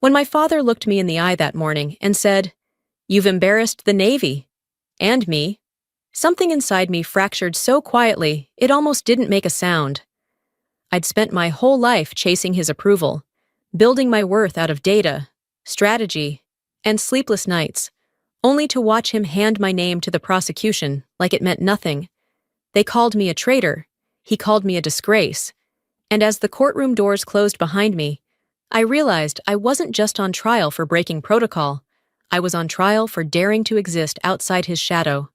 When my father looked me in the eye that morning and said, "You've embarrassed the Navy." And me. Something inside me fractured so quietly it almost didn't make a sound. I'd spent my whole life chasing his approval, building my worth out of data, strategy, and sleepless nights, only to watch him hand my name to the prosecution like it meant nothing. They called me a traitor, he called me a disgrace, and as the courtroom doors closed behind me, I realized I wasn't just on trial for breaking protocol, I was on trial for daring to exist outside his shadow.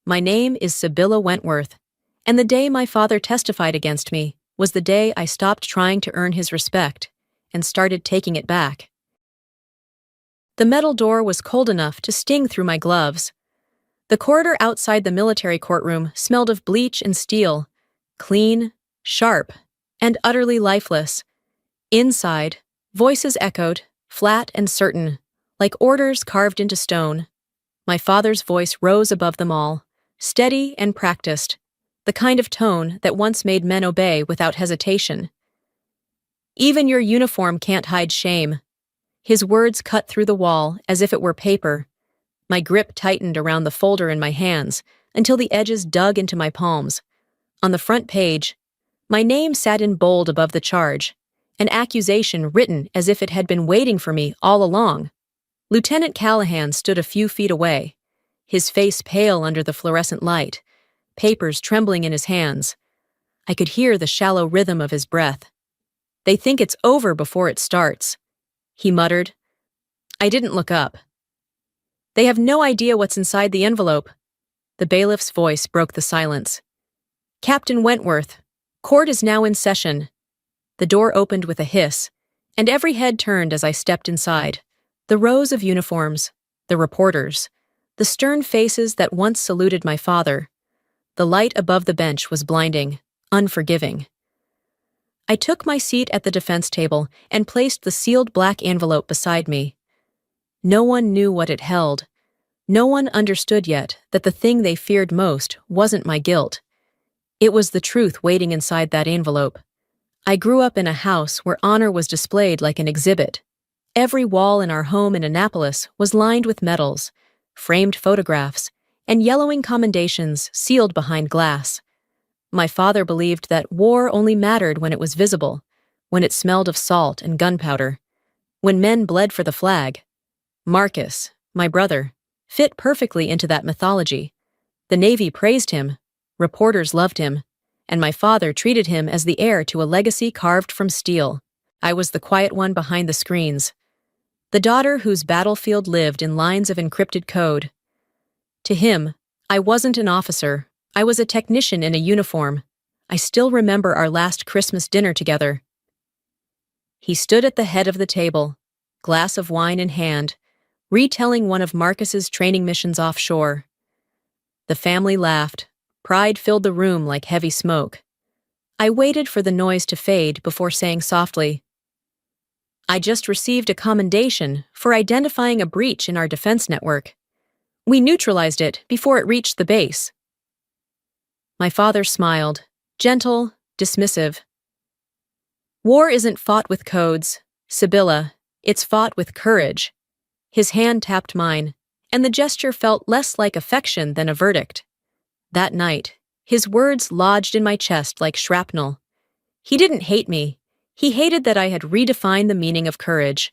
My name is Sibylla Wentworth, and the day my father testified against me was the day I stopped trying to earn his respect and started taking it back. The metal door was cold enough to sting through my gloves. The corridor outside the military courtroom smelled of bleach and steel, clean, sharp, and utterly lifeless. Inside, voices echoed, flat and certain, like orders carved into stone. My father's voice rose above them all, steady and practiced, the kind of tone that once made men obey without hesitation. "Even your uniform can't hide shame." His words cut through the wall as if it were paper. My grip tightened around the folder in my hands until the edges dug into my palms. On the front page, my name sat in bold above the charge, an accusation written as if it had been waiting for me all along. Lieutenant Callahan stood a few feet away, his face pale under the fluorescent light, papers trembling in his hands. I could hear the shallow rhythm of his breath. "They think it's over before it starts," he muttered. I didn't look up. "They have no idea what's inside the envelope." The bailiff's voice broke the silence. "Captain Wentworth, court is now in session." The door opened with a hiss, and every head turned as I stepped inside. The rows of uniforms, the reporters, the stern faces that once saluted my father. The light above the bench was blinding, unforgiving. I took my seat at the defense table and placed the sealed black envelope beside me. No one knew what it held. No one understood yet that the thing they feared most wasn't my guilt. It was the truth waiting inside that envelope. I grew up in a house where honor was displayed like an exhibit. Every wall in our home in Annapolis was lined with medals, framed photographs, and yellowing commendations sealed behind glass. My father believed that war only mattered when it was visible, when it smelled of salt and gunpowder, when men bled for the flag. Marcus, my brother, fit perfectly into that mythology. The Navy praised him, reporters loved him, and my father treated him as the heir to a legacy carved from steel. I was the quiet one behind the screens, the daughter whose battlefield lived in lines of encrypted code. To him, I wasn't an officer, I was a technician in a uniform. I still remember our last Christmas dinner together. He stood at the head of the table, glass of wine in hand, retelling one of Marcus's training missions offshore. The family laughed. Pride filled the room like heavy smoke. I waited for the noise to fade before saying softly, "I just received a commendation for identifying a breach in our defense network. We neutralized it before it reached the base." My father smiled, gentle, dismissive. "War isn't fought with codes, Sibylla, it's fought with courage." His hand tapped mine, and the gesture felt less like affection than a verdict. That night, his words lodged in my chest like shrapnel. He didn't hate me. He hated that I had redefined the meaning of courage.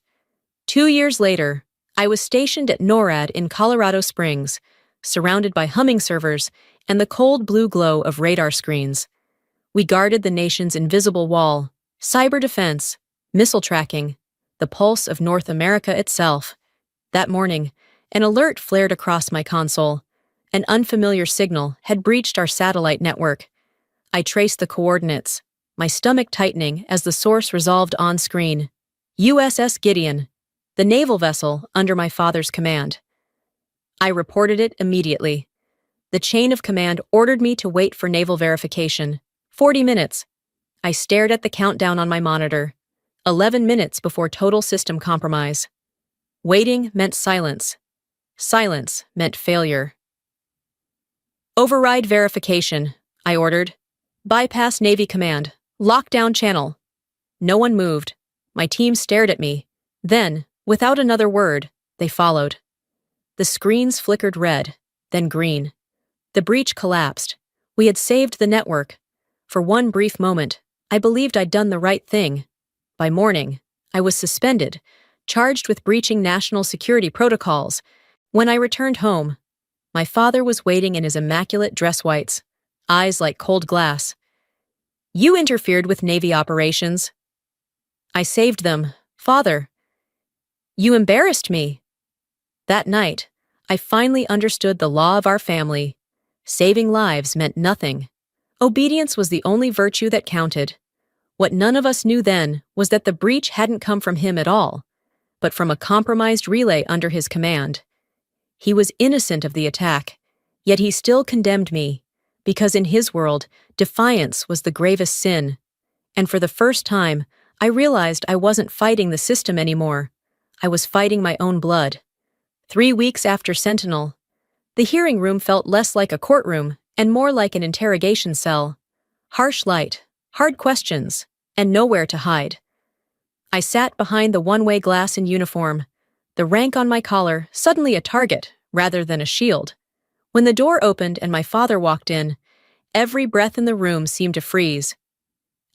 2 years later, I was stationed at NORAD in Colorado Springs, surrounded by humming servers and the cold blue glow of radar screens. We guarded the nation's invisible wall, cyber defense, missile tracking, the pulse of North America itself. That morning, an alert flared across my console. An unfamiliar signal had breached our satellite network. I traced the coordinates, my stomach tightening as the source resolved on screen. USS Gideon, the naval vessel under my father's command. I reported it immediately. The chain of command ordered me to wait for naval verification. 40 minutes. I stared at the countdown on my monitor. 11 minutes before total system compromise. Waiting meant silence. Silence meant failure. "Override verification," I ordered. "Bypass Navy command. Lock down channel." No one moved. My team stared at me, Then, without another word, they followed. The screens flickered red, then green. The breach collapsed. We had saved the network. For one brief moment, I believed I'd done the right thing. By morning, I was suspended, charged with breaching national security protocols. When I returned home, my father was waiting in his immaculate dress whites, eyes like cold glass. "You interfered with Navy operations." "I saved them, Father." "You embarrassed me." That night, I finally understood the law of our family. Saving lives meant nothing. Obedience was the only virtue that counted. What none of us knew then was that the breach hadn't come from him at all, but from a compromised relay under his command. He was innocent of the attack, yet he still condemned me, because in his world, defiance was the gravest sin. And for the first time, I realized I wasn't fighting the system anymore. I was fighting my own blood. 3 weeks after Sentinel, the hearing room felt less like a courtroom and more like an interrogation cell. Harsh light, hard questions, and nowhere to hide. I sat behind the one-way glass in uniform, the rank on my collar suddenly a target rather than a shield. When the door opened and my father walked in, every breath in the room seemed to freeze.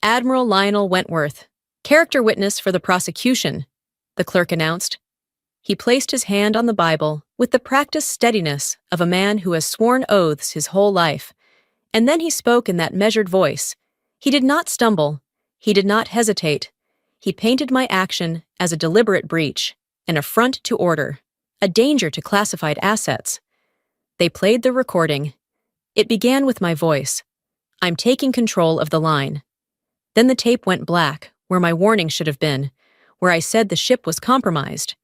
"Admiral Lionel Wentworth, character witness for the prosecution," the clerk announced. He placed his hand on the Bible with the practiced steadiness of a man who has sworn oaths his whole life, and then he spoke in that measured voice. He did not stumble. He did not hesitate. He painted my action as a deliberate breach, an affront to order, a danger to classified assets. They played the recording. It began with my voice. "I'm taking control of the line." Then the tape went black, where my warning should have been, where I said the ship was compromised.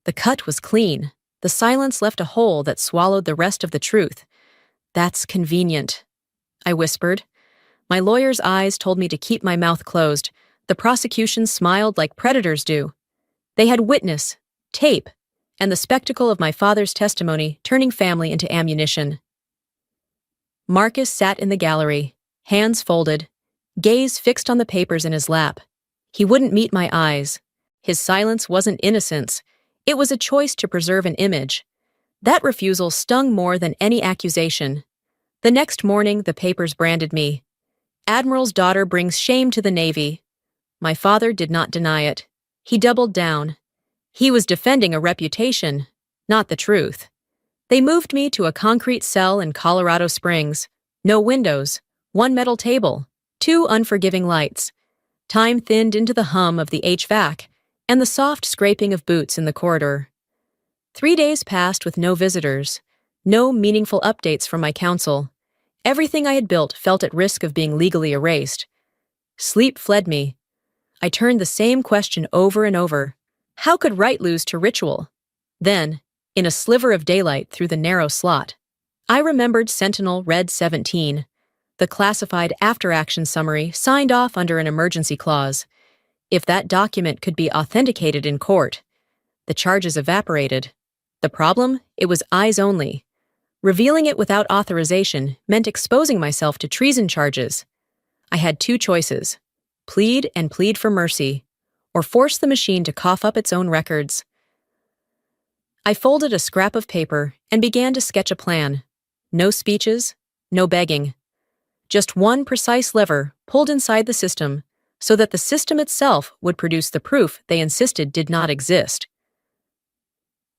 The cut was clean. The silence left a hole that swallowed the rest of the truth. "That's convenient," I whispered. My lawyer's eyes told me to keep my mouth closed. The prosecution smiled like predators do. They had witness, tape, and the spectacle of my father's testimony turning family into ammunition. Marcus sat in the gallery, hands folded, gaze fixed on the papers in his lap. He wouldn't meet my eyes. His silence wasn't innocence. It was a choice to preserve an image. That refusal stung more than any accusation. The next morning, the papers branded me. "Admiral's daughter brings shame to the Navy." My father did not deny it. He doubled down. He was defending a reputation, not the truth. They moved me to a concrete cell in Colorado Springs. No windows, one metal table, 2 unforgiving lights. Time thinned into the hum of the HVAC and the soft scraping of boots in the corridor. 3 days passed with no visitors, no meaningful updates from my counsel. Everything I had built felt at risk of being legally erased. Sleep fled me. I turned the same question over and over. How could right lose to ritual? Then, in a sliver of daylight through the narrow slot, I remembered Sentinel Red 17, the classified after-action summary signed off under an emergency clause. If that document could be authenticated in court, the charges evaporated. The problem? It was eyes only. Revealing it without authorization meant exposing myself to treason charges. I had 2 choices: plead and plead for mercy, or force the machine to cough up its own records. I folded a scrap of paper and began to sketch a plan. No speeches, no begging. Just one precise lever pulled inside the system so that the system itself would produce the proof they insisted did not exist.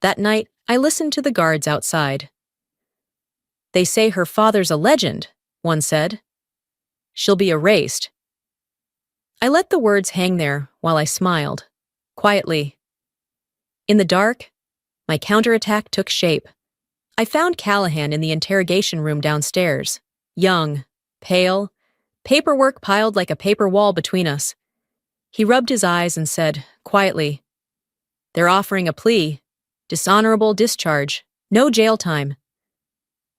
That night, I listened to the guards outside. "They say her father's a legend," one said. "She'll be erased." I let the words hang there while I smiled, quietly. In the dark, my counterattack took shape. I found Callahan in the interrogation room downstairs, young, pale, paperwork piled like a paper wall between us. He rubbed his eyes and said, quietly, "They're offering a plea, dishonorable discharge, no jail time."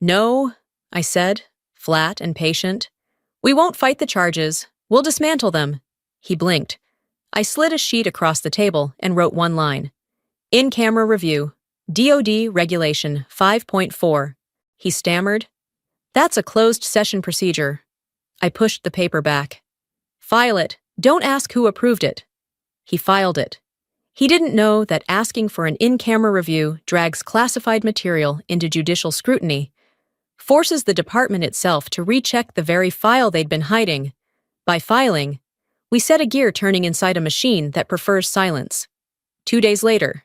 "No," I said, flat and patient. "We won't fight the charges. We'll dismantle them." He blinked. I slid a sheet across the table and wrote one line. "In-camera review, DOD Regulation 5.4. He stammered. "That's a closed session procedure." I pushed the paper back. "File it. Don't ask who approved it." He filed it. He didn't know that asking for an in-camera review drags classified material into judicial scrutiny, forces the department itself to recheck the very file they'd been hiding. By filing, we set a gear turning inside a machine that prefers silence. 2 days later,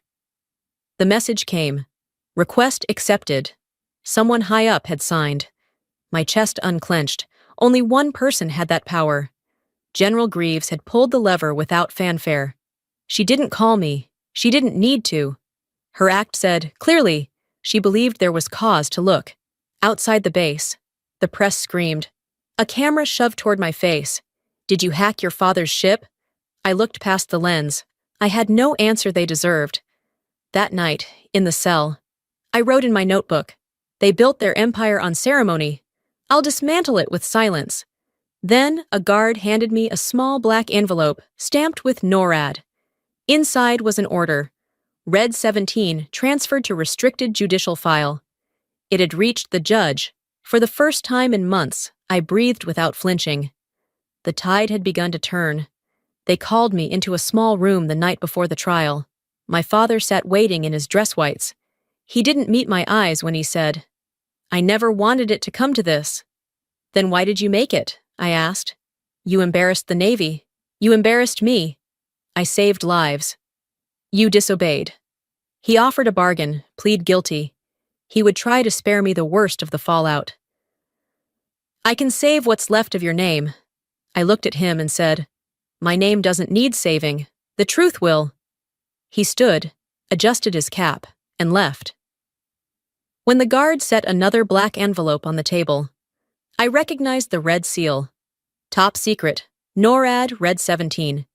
the message came. Request accepted. Someone high up had signed. My chest unclenched. Only one person had that power. General Greaves had pulled the lever without fanfare. She didn't call me. She didn't need to. Her act said, clearly, she believed there was cause to look. Outside the base, the press screamed. A camera shoved toward my face. Did you hack your father's ship? I looked past the lens. I had no answer they deserved. That night, in the cell, I wrote in my notebook, they built their empire on ceremony. I'll dismantle it with silence. Then a guard handed me a small black envelope stamped with NORAD. Inside was an order. Red 17 transferred to restricted judicial file. It had reached the judge. For the first time in months, I breathed without flinching. The tide had begun to turn. They called me into a small room the night before the trial. My father sat waiting in his dress whites. He didn't meet my eyes when he said, I never wanted it to come to this. Then why did you make it? I asked. You embarrassed the Navy. You embarrassed me. I saved lives. You disobeyed. He offered a bargain, plead guilty. He would try to spare me the worst of the fallout. I can save what's left of your name. I looked at him and said, my name doesn't need saving. The truth will. He stood, adjusted his cap, and left. When the guard set another black envelope on the table, I recognized the red seal. Top secret, NORAD Red 17.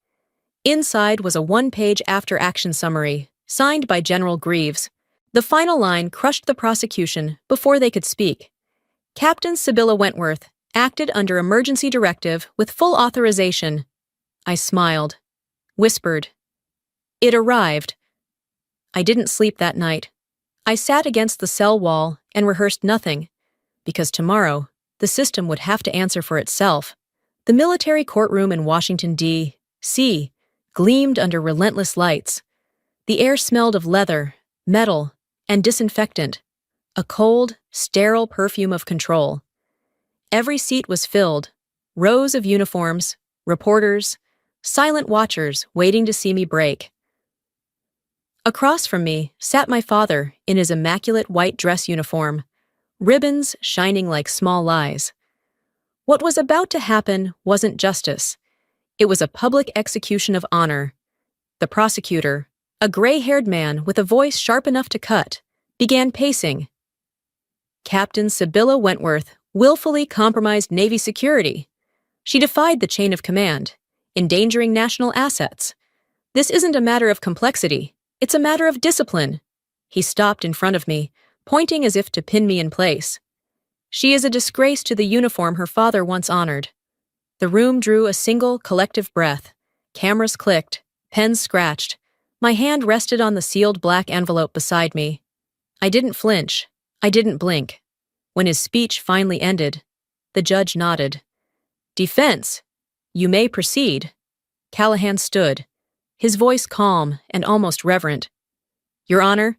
Inside was a one-page after-action summary, signed by General Greaves. The final line crushed the prosecution before they could speak. Captain Sibylla Wentworth acted under emergency directive with full authorization. I smiled, whispered. It arrived. I didn't sleep that night. I sat against the cell wall and rehearsed nothing, because tomorrow the system would have to answer for itself. The military courtroom in Washington, D.C. gleamed under relentless lights. The air smelled of leather, metal, and disinfectant, a cold, sterile perfume of control. Every seat was filled, rows of uniforms, reporters, silent watchers waiting to see me break. Across from me sat my father in his immaculate white dress uniform, ribbons shining like small lies. What was about to happen wasn't justice. It was a public execution of honor. The prosecutor, a gray-haired man with a voice sharp enough to cut, began pacing. Captain Sibylla Wentworth willfully compromised Navy security. She defied the chain of command, endangering national assets. This isn't a matter of complexity. It's a matter of discipline. He stopped in front of me, pointing as if to pin me in place. She is a disgrace to the uniform her father once honored. The room drew a single, collective breath. Cameras clicked, pens scratched. My hand rested on the sealed black envelope beside me. I didn't flinch. I didn't blink. When his speech finally ended, the judge nodded. Defense, you may proceed. Callahan stood, his voice calm and almost reverent. Your Honor,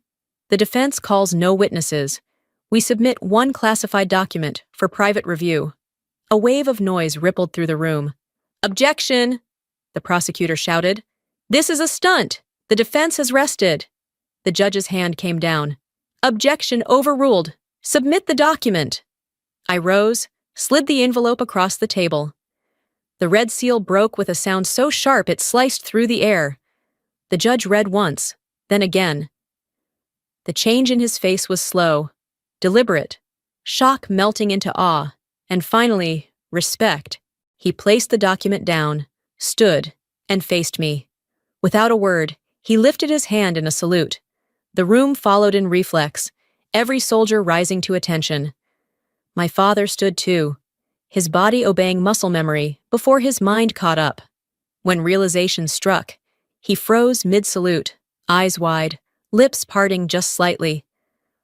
the defense calls no witnesses. We submit one classified document for private review. A wave of noise rippled through the room. Objection! The prosecutor shouted. This is a stunt! The defense has rested. The judge's hand came down. Objection overruled. Submit the document. I rose, slid the envelope across the table. The red seal broke with a sound so sharp it sliced through the air. The judge read once, then again. The change in his face was slow, deliberate, shock melting into awe, and finally, respect. He placed the document down, stood, and faced me. Without a word, he lifted his hand in a salute. The room followed in reflex, every soldier rising to attention. My father stood too, his body obeying muscle memory before his mind caught up. When realization struck, he froze mid-salute, eyes wide, lips parting just slightly.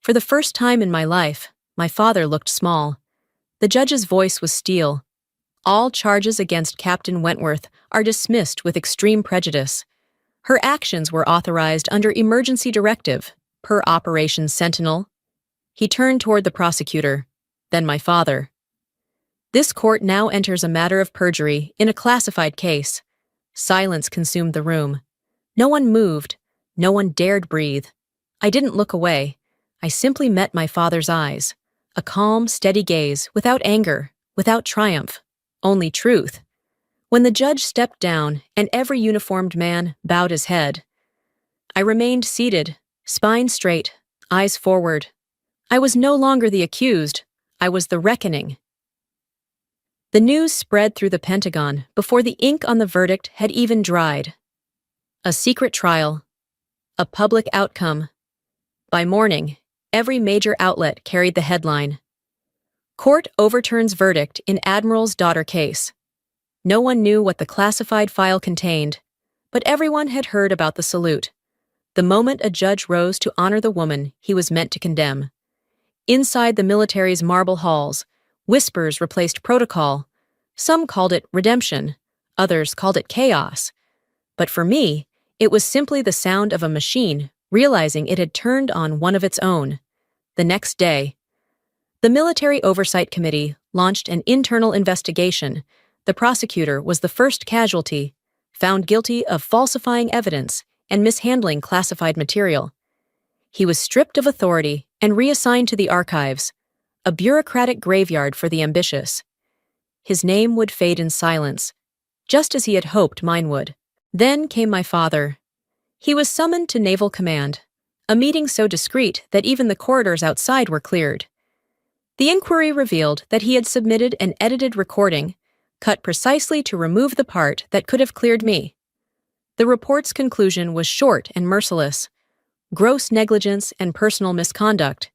For the first time in my life, my father looked small. The judge's voice was steel. All charges against Captain Wentworth are dismissed with extreme prejudice. Her actions were authorized under emergency directive, per Operation Sentinel. He turned toward the prosecutor, then my father. This court now enters a matter of perjury in a classified case. Silence consumed the room. No one moved. No one dared breathe. I didn't look away. I simply met my father's eyes. A calm, steady gaze, without anger, without triumph, only truth. When the judge stepped down and every uniformed man bowed his head, I remained seated, spine straight, eyes forward. I was no longer the accused. I was the reckoning. The news spread through the Pentagon before the ink on the verdict had even dried. A secret trial. A public outcome. By morning, every major outlet carried the headline. Court overturns verdict in Admiral's daughter case. No one knew what the classified file contained, but everyone had heard about the salute, the moment a judge rose to honor the woman he was meant to condemn. Inside the military's marble halls, whispers replaced protocol. Some called it redemption, others called it chaos. But for me, it was simply the sound of a machine realizing it had turned on one of its own. The next day, the Military Oversight Committee launched an internal investigation. The prosecutor was the first casualty, found guilty of falsifying evidence and mishandling classified material. He was stripped of authority and reassigned to the archives, a bureaucratic graveyard for the ambitious. His name would fade in silence, just as he had hoped mine would. Then came my father. He was summoned to Naval Command, a meeting so discreet that even the corridors outside were cleared. The inquiry revealed that he had submitted an edited recording, cut precisely to remove the part that could have cleared me. The report's conclusion was short and merciless: gross negligence and personal misconduct.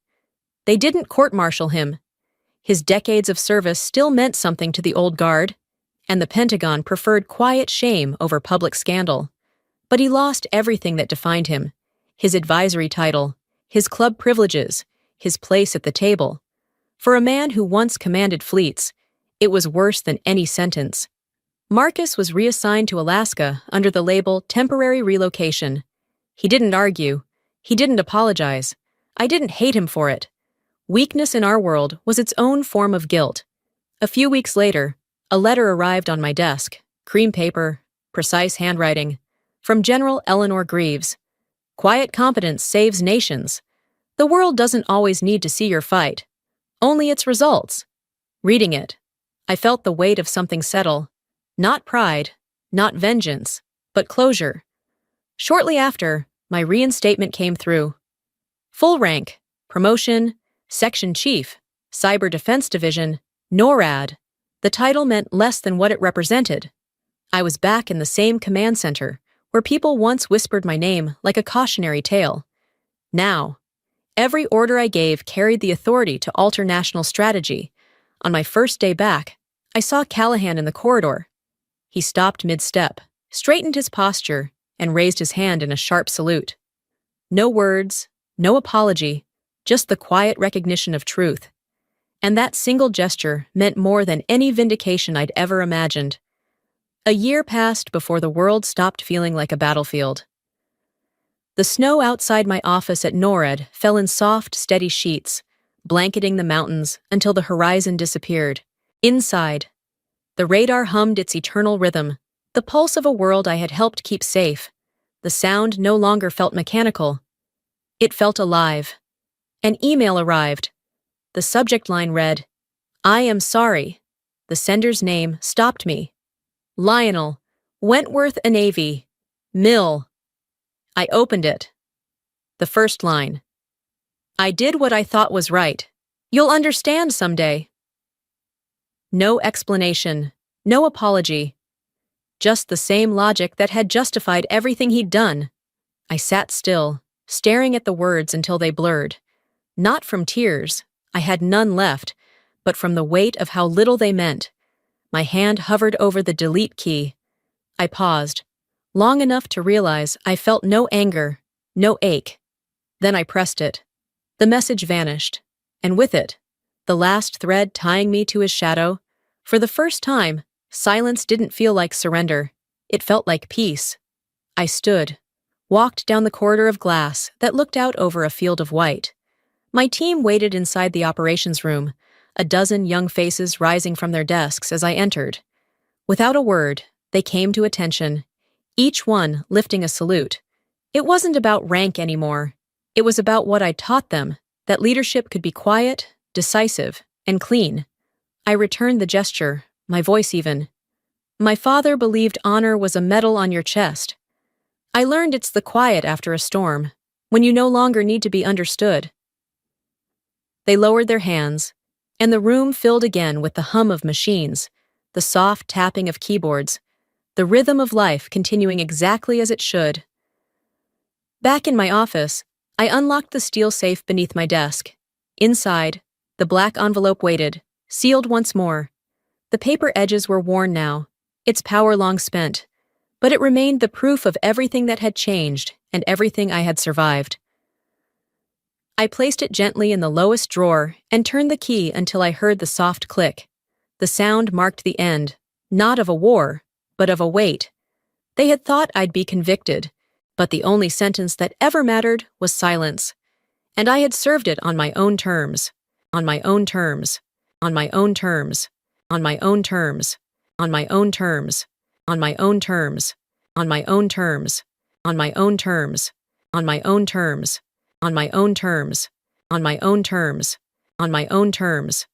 They didn't court-martial him. His decades of service still meant something to the old guard, and the Pentagon preferred quiet shame over public scandal. But he lost everything that defined him: his advisory title, his club privileges, his place at the table. For a man who once commanded fleets, it was worse than any sentence. Marcus was reassigned to Alaska under the label temporary relocation. He didn't argue. He didn't apologize. I didn't hate him for it. Weakness in our world was its own form of guilt. A few weeks later, a letter arrived on my desk, cream paper, precise handwriting, from General Eleanor Greaves. Quiet competence saves nations. The world doesn't always need to see your fight, only its results. Reading it, I felt the weight of something settle. Not pride, not vengeance, but closure. Shortly after, my reinstatement came through. Full rank, promotion, Section Chief, Cyber Defense Division, NORAD. The title meant less than what it represented. I was back in the same command center, where people once whispered my name like a cautionary tale. Now, every order I gave carried the authority to alter national strategy. On my first day back, I saw Callahan in the corridor. He stopped mid-step, straightened his posture, and raised his hand in a sharp salute. No words, no apology, just the quiet recognition of truth. And that single gesture meant more than any vindication I'd ever imagined. A year passed before the world stopped feeling like a battlefield. The snow outside my office at NORAD fell in soft, steady sheets, blanketing the mountains until the horizon disappeared. Inside, the radar hummed its eternal rhythm, the pulse of a world I had helped keep safe. The sound no longer felt mechanical. It felt alive. An email arrived. The subject line read, "I am sorry." The sender's name stopped me. Lionel, Wentworth a Navy, Mill. I opened it. The first line. I did what I thought was right. You'll understand someday. No explanation, no apology. Just the same logic that had justified everything he'd done. I sat still, staring at the words until they blurred. Not from tears, I had none left, but from the weight of how little they meant. My hand hovered over the delete key. I paused, long enough to realize I felt no anger, no ache. Then I pressed it. The message vanished, and with it, the last thread tying me to his shadow. For the first time, silence didn't feel like surrender. It felt like peace. I stood, walked down the corridor of glass that looked out over a field of white. My team waited inside the operations room, a dozen young faces rising from their desks as I entered. Without a word, they came to attention, each one lifting a salute. It wasn't about rank anymore. It was about what I taught them, that leadership could be quiet, decisive, and clean. I returned the gesture, my voice even. My father believed honor was a medal on your chest. I learned it's the quiet after a storm, when you no longer need to be understood. They lowered their hands, and the room filled again with the hum of machines, the soft tapping of keyboards, the rhythm of life continuing exactly as it should. Back in my office, I unlocked the steel safe beneath my desk. Inside, the black envelope waited, sealed once more. The paper edges were worn now, its power long spent, but it remained the proof of everything that had changed and everything I had survived. I placed it gently in the lowest drawer and turned the key until I heard the soft click. The sound marked the end, not of a war, but of a wait. They had thought I'd be convicted, but the only sentence that ever mattered was silence. And I had served it on my own terms, on my own terms, on my own terms, on my own terms, on my own terms, on my own terms, on my own terms, on my own terms, on my own terms, on my own terms, on my own terms, on my own terms,